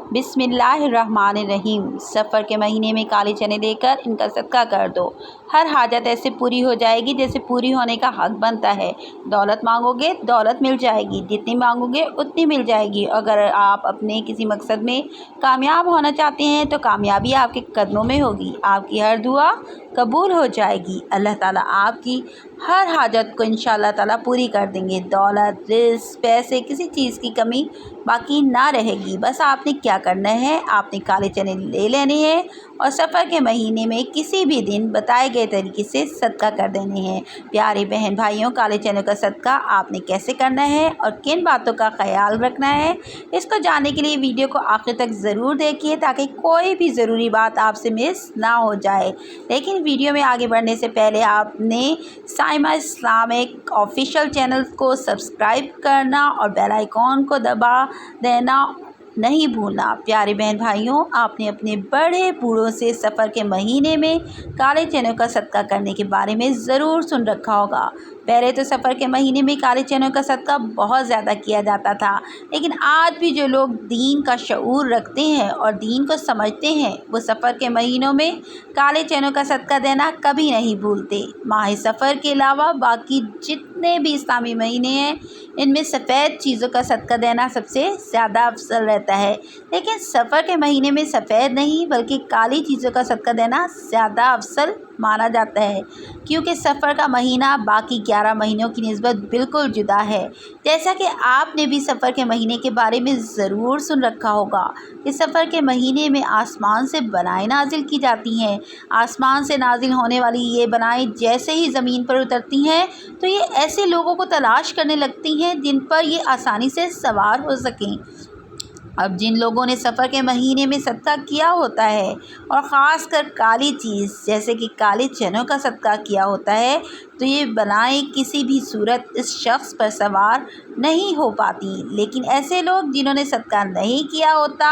बिस्मिल्लाहिर्रहमानिर्रहीम। सफ़र के महीने में काले चने देकर इनका सदका कर दो। हर हाजत ऐसे पूरी हो जाएगी जैसे पूरी होने का हक बनता है। दौलत मांगोगे दौलत मिल जाएगी, जितनी मांगोगे उतनी मिल जाएगी। अगर आप अपने किसी मकसद में कामयाब होना चाहते हैं तो कामयाबी आपके कदमों में होगी। आपकी हर दुआ कबूल हो जाएगी। अल्लाह ताला आपकी हर हाजत को इंशाअल्लाह ताला पूरी कर देंगे। दौलत, रिज़्क़, पैसे, किसी चीज़ की कमी बाकी ना रहेगी। बस आपने क्या करना है, आपने काले चने ले लेने हैं और सफ़र के महीने में किसी भी दिन बताए गए तरीके से सदका कर देने हैं। प्यारे बहन भाइयों, काले चने का सदका आपने कैसे करना है और किन बातों का ख्याल रखना है, इसको जानने के लिए वीडियो को आखिर तक ज़रूर देखिए ताकि कोई भी ज़रूरी बात आपसे मिस ना हो जाए। लेकिन वीडियो में आगे बढ़ने से पहले आपने साइमा इस्लामिक ऑफिशियल चैनल को सब्सक्राइब करना और बेल आइकॉन को दबा देना नहीं भूलना। प्यारे बहन भाइयों, आपने अपने बड़े बूढ़ों से सफ़र के महीने में काले चनों का सदका करने के बारे में ज़रूर सुन रखा होगा। पहले तो सफ़र के महीने में काले चनों का सदका बहुत ज़्यादा किया जाता था, लेकिन आज भी जो लोग दीन का शऊर रखते हैं और दीन को समझते हैं वो सफ़र के महीनों में काले चनों का सदका देना कभी नहीं भूलते। माह सफ़र के अलावा बाकी जितने भी इस्लामी महीने हैं इनमें सफ़ेद चीज़ों का सदका देना सबसे ज़्यादा अफजल रहता है, लेकिन सफ़र के महीने में सफ़ेद नहीं बल्कि काली चीज़ों का सदका देना ज़्यादा अफजल माना जाता है, क्योंकि सफ़र का महीना बाकी 11 महीनों की निस्बत बिल्कुल जुदा है। जैसा कि आपने भी सफ़र के महीने के बारे में ज़रूर सुन रखा होगा कि सफ़र के महीने में आसमान से बनाएँ नाजिल की जाती हैं। आसमान से नाजिल होने वाली ये बनाएँ जैसे ही ज़मीन पर उतरती हैं तो ये ऐसे लोगों को तलाश करने लगती हैं जिन पर ये आसानी से सवार हो सकें। अब जिन लोगों ने सफ़र के महीने में सदका किया होता है और ख़ास कर काली चीज़ जैसे कि काले चनों का सदका किया होता है तो ये बनाएँ किसी भी सूरत इस शख्स पर सवार नहीं हो पाती, लेकिन ऐसे लोग जिन्होंने सदका नहीं किया होता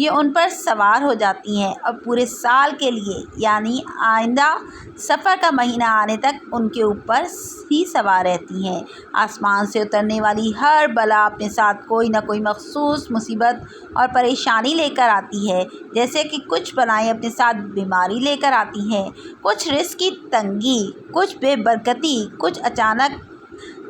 ये उन पर सवार हो जाती हैं और पूरे साल के लिए यानी आइंदा सफ़र का महीना आने तक उनके ऊपर ही सवार रहती हैं। आसमान से उतरने वाली हर बला अपने साथ कोई ना कोई मखसूस मुसीबत और परेशानी लेकर आती है। जैसे कि कुछ बलाएँ अपने साथ बीमारी लेकर आती हैं, कुछ रिज़्क़ की तंगी, कुछ बेबरकती, कुछ अचानक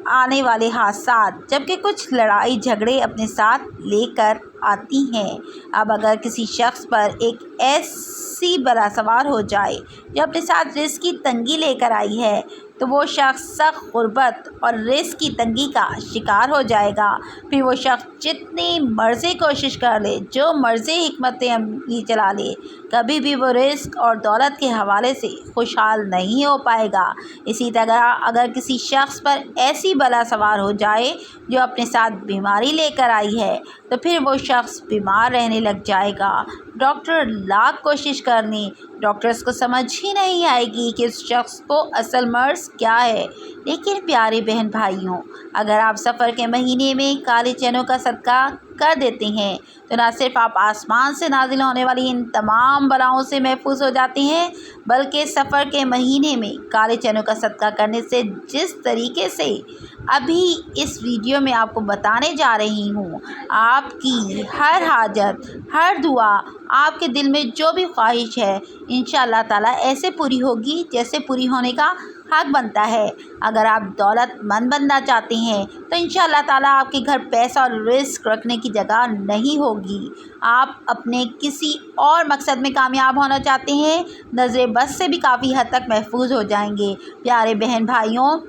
आने वाले हादसात, जबकि कुछ लड़ाई झगड़े अपने साथ लेकर आती हैं। अब अगर किसी शख्स पर एक ऐसी बला सवार हो जाए जो अपने साथ रिज़्क़ की तंगी लेकर आई है तो वो शख्स सख्त गुर्बत और रिज़्क़ की तंगी का शिकार हो जाएगा। फिर वो शख्स जितनी मर्ज़ी कोशिश कर ले, जो मर्ज़ी हिकमत अमली चला ले, कभी भी वो रिज़्क़ और दौलत के हवाले से खुशहाल नहीं हो पाएगा। इसी तरह अगर किसी शख्स पर ऐसी बला सवार हो जाए जो अपने साथ बीमारी लेकर आई है तो फिर वो शख्स बीमार रहने लग जाएगा। डॉक्टर लाख कोशिश कर लें, डॉक्टर्स को समझ ही नहीं आएगी कि उस शख्स को असल मर्ज़ क्या है। लेकिन प्यारे बहन भाइयों, अगर आप सफ़र के महीने में काले चनों का सदका कर देते हैं तो न सिर्फ आप आसमान से नाजिल होने वाली इन तमाम बलाओं से महफूज हो जाते हैं, बल्कि सफ़र के महीने में काले चनों का सदका करने से जिस तरीके से अभी इस वीडियो में आपको बताने जा रही हूँ, आपकी हर हाजत, हर दुआ, आपके दिल में जो भी ख्वाहिश है इंशाअल्लाह ताला ऐसे पूरी होगी जैसे पूरी होने का हक बनता है। अगर आप दौलतमंद बनना चाहते हैं तो इंशाअल्लाह ताला आपके घर पैसा और रिज़्क़ रखने की जगह नहीं होगी। आप अपने किसी और मकसद में कामयाब होना चाहते हैं, नज़र बस से भी काफ़ी हद तक महफूज हो जाएंगे। प्यारे बहन भाइयों,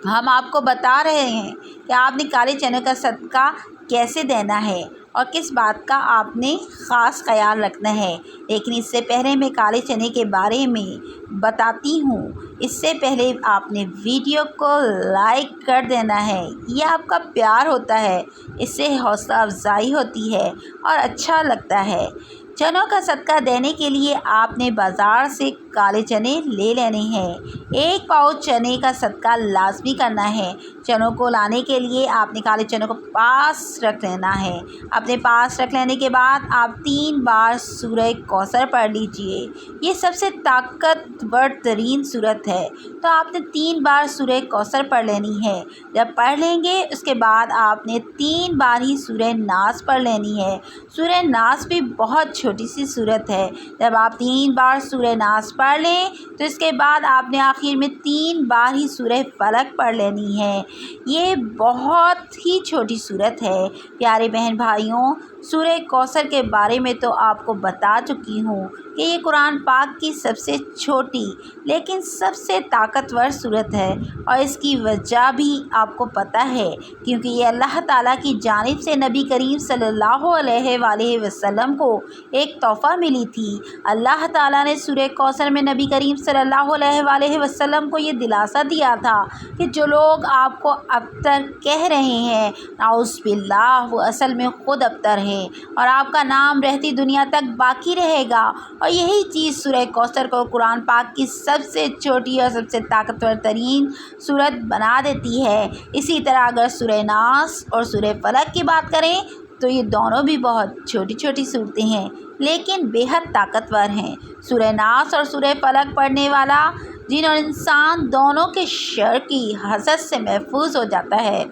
हम आपको बता रहे हैं कि आपने काले चने का सदका कैसे देना है और किस बात का आपने ख़ास ख्याल रखना है। लेकिन इससे पहले मैं काले चने के बारे में बताती हूँ। इससे पहले आपने वीडियो को लाइक कर देना है, ये आपका प्यार होता है, इससे हौसला अफजाई होती है और अच्छा लगता है। चनों का सदका देने के लिए आपने बाज़ार से काले चने ले लेने हैं। 1 पाव चने का सदका लाजमी करना है। چنوں کو لانے کے لیے آپ نے کالے چنوں کو پاس رکھ لینا ہے۔ اپنے پاس رکھ لینے کے بعد آپ 3 بار سورہ کوثر پڑھ لیجئے۔ یہ سب سے طاقتور ترین سورت ہے، تو آپ نے 3 بار سورہ کوثر پڑھ لینی ہے۔ جب پڑھ لیں گے اس کے بعد آپ نے 3 بار ہی سورہ ناس پڑھ لینی ہے۔ سورہ ناس بھی بہت چھوٹی سی سورت ہے۔ جب آپ 3 بار سورہ ناس پڑھ لیں تو اس کے بعد آپ نے آخر میں 3 بار ہی سورہ فلق پڑھ لینی ہے۔ یہ بہت ہی چھوٹی سورت ہے۔ پیارے بہن بھائیوں، سورہ کوثر کے بارے میں تو آپ کو بتا چکی ہوں کہ یہ قرآن پاک کی سب سے چھوٹی لیکن سب سے طاقتور سورت ہے، اور اس کی وجہ بھی آپ کو پتہ ہے، کیونکہ یہ اللہ تعالیٰ کی جانب سے نبی کریم صلی اللہ علیہ وآلہ وسلم کو ایک تحفہ ملی تھی۔ اللہ تعالیٰ نے سورہ کوثر میں نبی کریم صلی اللہ علیہ وآلہ وسلم کو یہ دلاسا دیا تھا کہ جو لوگ آپ کو ابتر کہہ رہے ہیں، نعوذ باللہ، وہ اصل میں خود ابتر ہیں، اور آپ کا نام رہتی دنیا تک باقی رہے گا۔ اور یہی چیز سورہ کوثر کو قرآن پاک کی سب سے چھوٹی اور سب سے طاقتور ترین سورت بنا دیتی ہے۔ اسی طرح اگر سورہ ناس اور سورہ فلق کی بات کریں تو یہ دونوں بھی بہت چھوٹی چھوٹی صورتیں ہیں لیکن بے حد طاقتور ہیں۔ سورہ ناس اور سورہ فلق پڑھنے والا جن اور انسان دونوں کے شر کی حسد سے محفوظ ہو جاتا ہے۔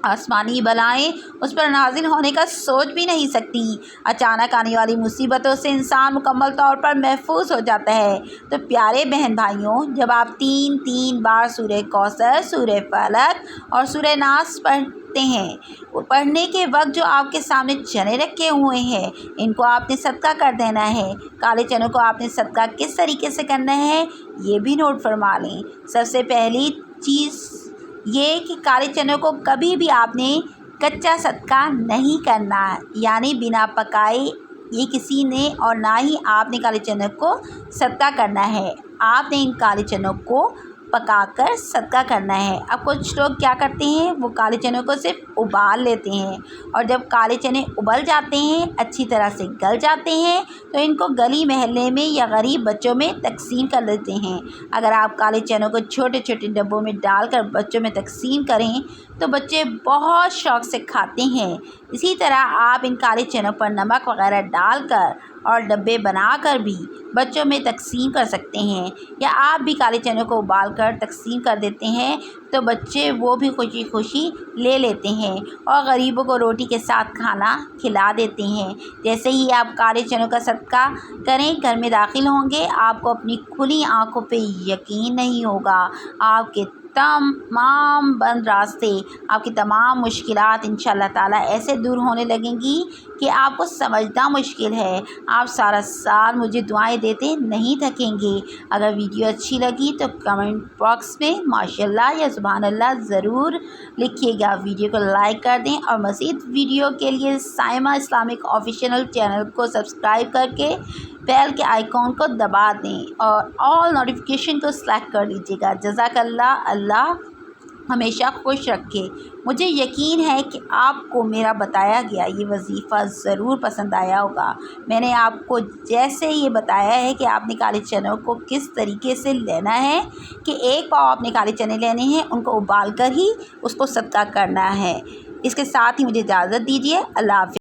آسمانی بلائیں اس پر نازل ہونے کا سوچ بھی نہیں سکتی۔ اچانک آنے والی مصیبتوں سے انسان مکمل طور پر محفوظ ہو جاتا ہے۔ تو پیارے بہن بھائیوں، جب آپ 3 بار سورہ کوثر، سورہ فلق اور سورہ ناس پڑھتے ہیں، پڑھنے کے وقت جو آپ کے سامنے چنے رکھے ہوئے ہیں ان کو آپ نے صدقہ کر دینا ہے۔ کالے چنوں کو آپ نے صدقہ کس طریقے سے کرنا ہے یہ بھی نوٹ فرما لیں۔ سب سے پہلی چیز یہ کہ کالے چنوں کو کبھی بھی آپ نے کچا صدقہ نہیں کرنا، یعنی بنا پکائے یہ کسی نے، اور نہ ہی آپ نے کالے چنوں کو صدقہ کرنا ہے۔ آپ نے ان کالے چنوں کو پکا کر صدقہ کرنا ہے۔ اب کچھ لوگ کیا کرتے ہیں، وہ کالے چنوں کو صرف ابال لیتے ہیں، اور جب کالے چنے ابل جاتے ہیں، اچھی طرح سے گل جاتے ہیں، تو ان کو گلی محلے میں یا غریب بچوں میں تقسیم کر دیتے ہیں۔ اگر آپ کالے چنوں کو چھوٹے چھوٹے ڈبوں میں ڈال کر بچوں میں تقسیم کریں تو بچے بہت شوق سے کھاتے ہیں۔ اسی طرح آپ ان کالے چنوں پر نمک وغیرہ ڈال کر اور ڈبے بنا کر بھی بچوں میں تقسیم کر سکتے ہیں، یا آپ بھی کالے چنوں کو ابال کر تقسیم کر دیتے ہیں تو بچے وہ بھی خوشی خوشی لے لیتے ہیں اور غریبوں کو روٹی کے ساتھ کھانا کھلا دیتے ہیں۔ جیسے ہی آپ کالے چنوں کا صدقہ کریں، گھر میں داخل ہوں گے، آپ کو اپنی کھلی آنکھوں پہ یقین نہیں ہوگا۔ آپ کے تمام بند راستے، آپ کی تمام مشکلات انشاءاللہ تعالیٰ ایسے دور ہونے لگیں گی کہ آپ کو سمجھنا مشکل ہے۔ آپ سارا سال مجھے دعائیں دیتے نہیں تھکیں گے۔ اگر ویڈیو اچھی لگی تو کمنٹ باکس میں ماشاءاللہ یا سبحان اللہ ضرور لکھیے گا۔ ویڈیو کو لائک کر دیں اور مزید ویڈیو کے لیے سائمہ اسلامک آفیشیل چینل کو سبسکرائب کر کے بیل کے آئیکن کو دبا دیں اور آل نوٹیفیکیشن کو سلیکٹ کر لیجیے گا۔ جزاک اللہ، اللہ ہمیشہ خوش رکھے۔ مجھے یقین ہے کہ آپ کو میرا بتایا گیا یہ وظیفہ ضرور پسند آیا ہوگا۔ میں نے آپ کو جیسے یہ بتایا ہے کہ آپ نے کالے چنوں کو کس طریقے سے لینا ہے، کہ 1 پاؤ آپ نے کالے چنے لینے ہیں، ان کو ابال کر ہی اس کو صدقہ کرنا ہے۔ اس کے ساتھ ہی مجھے اجازت دیجیے۔ اللہ حافظ۔